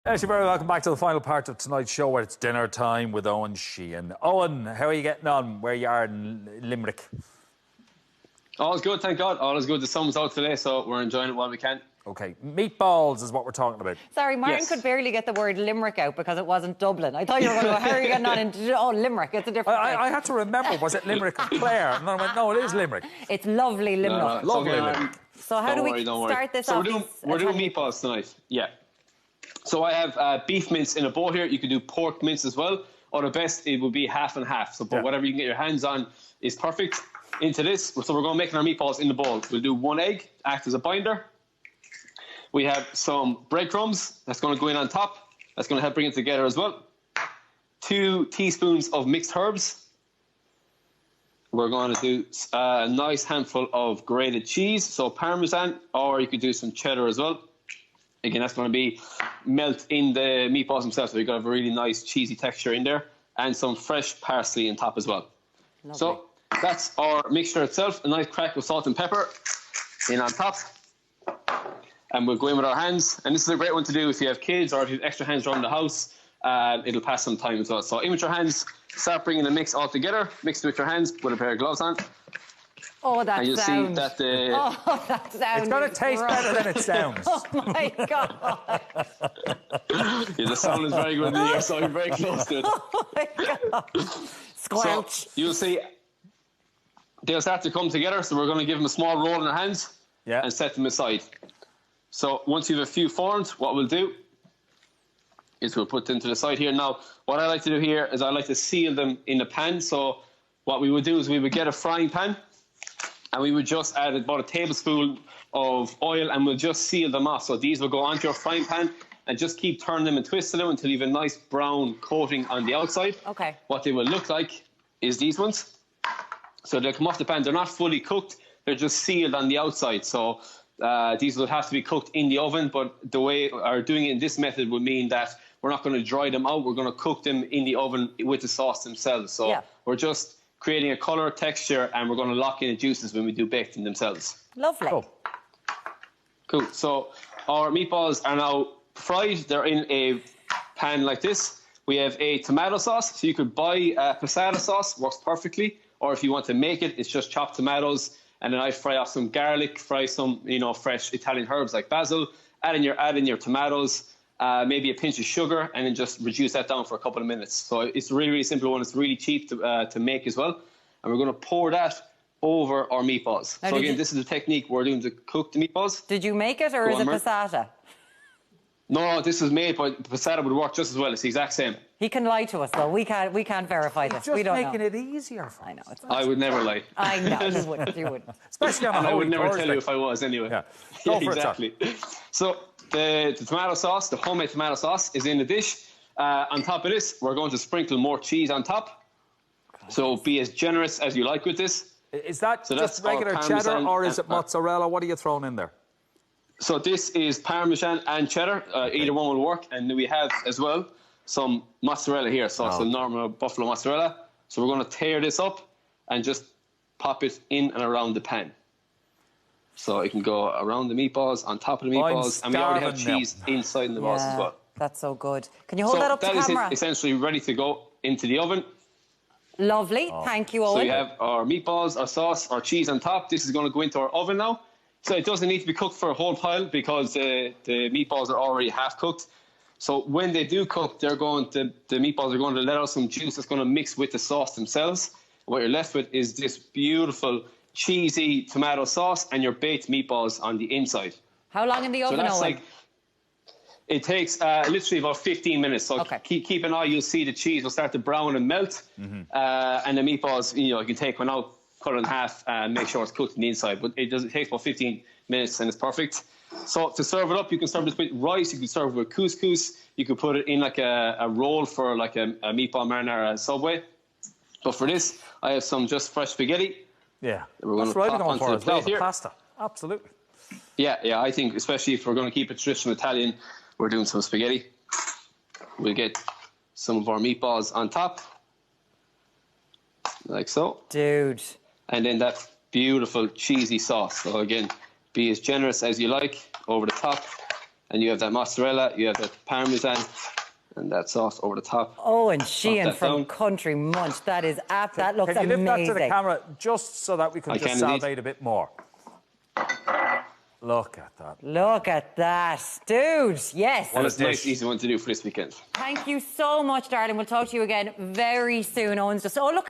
Yes, you're very welcome back to the final part of tonight's show where it's dinner time with Eoin Sheehan. Eoin, how are you getting on where you are in Limerick? All is good, thank God. All is good. The sun's out today, so we're enjoying it while we can. Okay, meatballs is what we're talking about. Sorry, Martin could barely get the word Limerick out because it wasn't Dublin. I thought you were going to go, how are you getting on in... Oh, Limerick, it's a different place. I had to remember, was it Limerick or Clare? And then I went, no, it is Limerick. It's lovely Limerick. Lovely Limerick. So how do we start this off? We're doing meatballs tonight, yeah. So I have beef mince in a bowl here. You can do pork mince as well. Or the best, it would be half and half. So but whatever you can get your hands on is perfect. Into this, so we're going to make our meatballs in the bowl. We'll do 1 egg, act as a binder. We have some breadcrumbs. That's going to go in on top. That's going to help bring it together as well. 2 teaspoons of mixed herbs. We're going to do a nice handful of grated cheese. So Parmesan, or you could do some cheddar as well. Again, that's going to be melt in the meatballs themselves. So you've got a really nice cheesy texture in there. And some fresh parsley on top as well. Lovely. So that's our mixture itself. A nice crack of salt and pepper in on top. And we'll go in with our hands. And this is a great one to do if you have kids or if you have extra hands around the house. It'll pass some time as well. So in with your hands, start bringing the mix all together. Mix it with your hands, put a pair of gloves on. Oh, that and you'll sounds... see that that sounds... It's going to taste better than it sounds. Oh, my God. Yeah, the sound is very good in the ear, so you're very close to it. Oh, my God. Squelch. So you'll see they'll start to come together. So we're going to give them a small roll in our hands and set them aside. So once you have a few formed, what we'll do is we'll put them to the side here. Now, what I like to do here is I like to seal them in a pan. So what we would do is we would get a frying pan and we would just add about a tablespoon of oil and we'll just seal them off. So these will go onto your frying pan and just keep turning them and twisting them until you have a nice brown coating on the outside. Okay. What they will look like is these ones. So they'll come off the pan. They're not fully cooked. They're just sealed on the outside. So these will have to be cooked in the oven, but the way or doing it in this method would mean that we're not going to dry them out. We're going to cook them in the oven with the sauce themselves. So we're just creating a colour, texture, and we're going to lock in the juices when we do bake them themselves. Lovely. Cool. So our meatballs are now fried. They're in a pan like this. We have a tomato sauce. So you could buy passata sauce, works perfectly. Or if you want to make it, it's just chopped tomatoes. And then I fry off some garlic, fry some, fresh Italian herbs like basil. Add in your tomatoes, maybe a pinch of sugar, and then just reduce that down for a couple of minutes. So it's a really, really simple one. It's really cheap to make as well. And we're going to pour that over our meatballs. So again, this is the technique we're doing to cook the meatballs. Did you make it or is it passata? No, this is made, but passata would work just as well. It's the exact same. He can lie to us, though. We can't verify this. We don't know. Just making it easier for us. I know. I would never lie. I know, you wouldn't. Especially on a and I would never Thursday. tell you if I was anyway. Yeah, exactly. So the tomato sauce, the homemade tomato sauce, is in the dish. On top of this, we're going to sprinkle more cheese on top. So be as generous as you like with this. Is that just regular cheddar or is it mozzarella? What are you throwing in there? So this is Parmesan and cheddar. Either one will work. And we have as well some mozzarella here. So it's a normal buffalo mozzarella. So we're going to tear this up and just pop it in and around the pan. So it can go around the meatballs, on top of the meatballs. And we already have cheese inside in the balls as well. That's so good. Can you hold that up to camera? So that is essentially ready to go into the oven. Lovely. Thank you, Eoin. So we have our meatballs, our sauce, our cheese on top. This is going to go into our oven now. So it doesn't need to be cooked for a whole pile because the meatballs are already half cooked. So when they do cook, the meatballs are going to let out some juice that's going to mix with the sauce themselves. What you're left with is this beautiful cheesy tomato sauce and your baked meatballs on the inside. How long in the oven, Eoin? It takes literally about 15 minutes. So keep an eye. You'll see the cheese will start to brown and melt. And the meatballs, you can take one out, cut it in half, and make sure it's cooked on the inside. But it takes about 15 minutes, and it's perfect. So to serve it up, you can serve this with rice. You can serve it with couscous. You could put it in like a roll for like a meatball marinara Subway. But for this, I have some just fresh spaghetti. Yeah, we're going to pop onto the plate here. Pasta, absolutely. Yeah, I think especially if we're going to keep it traditional Italian, we're doing some spaghetti. We'll get some of our meatballs on top, like so. Dude. And then that beautiful cheesy sauce. So again, be as generous as you like over the top. And you have that mozzarella, you have the parmesan, and that sauce over the top. Eoin Sheehan that from down. Country Munch. That is apt. That looks Can you lift amazing. that to the camera just so that we can I just can indeed. salivate a bit more? Look at that. Look at that. Dude, yes. And a it's a nice, dish. easy one to do for this weekend. Thank you so much, darling. We'll talk to you again very soon. Owen's just... Oh, look.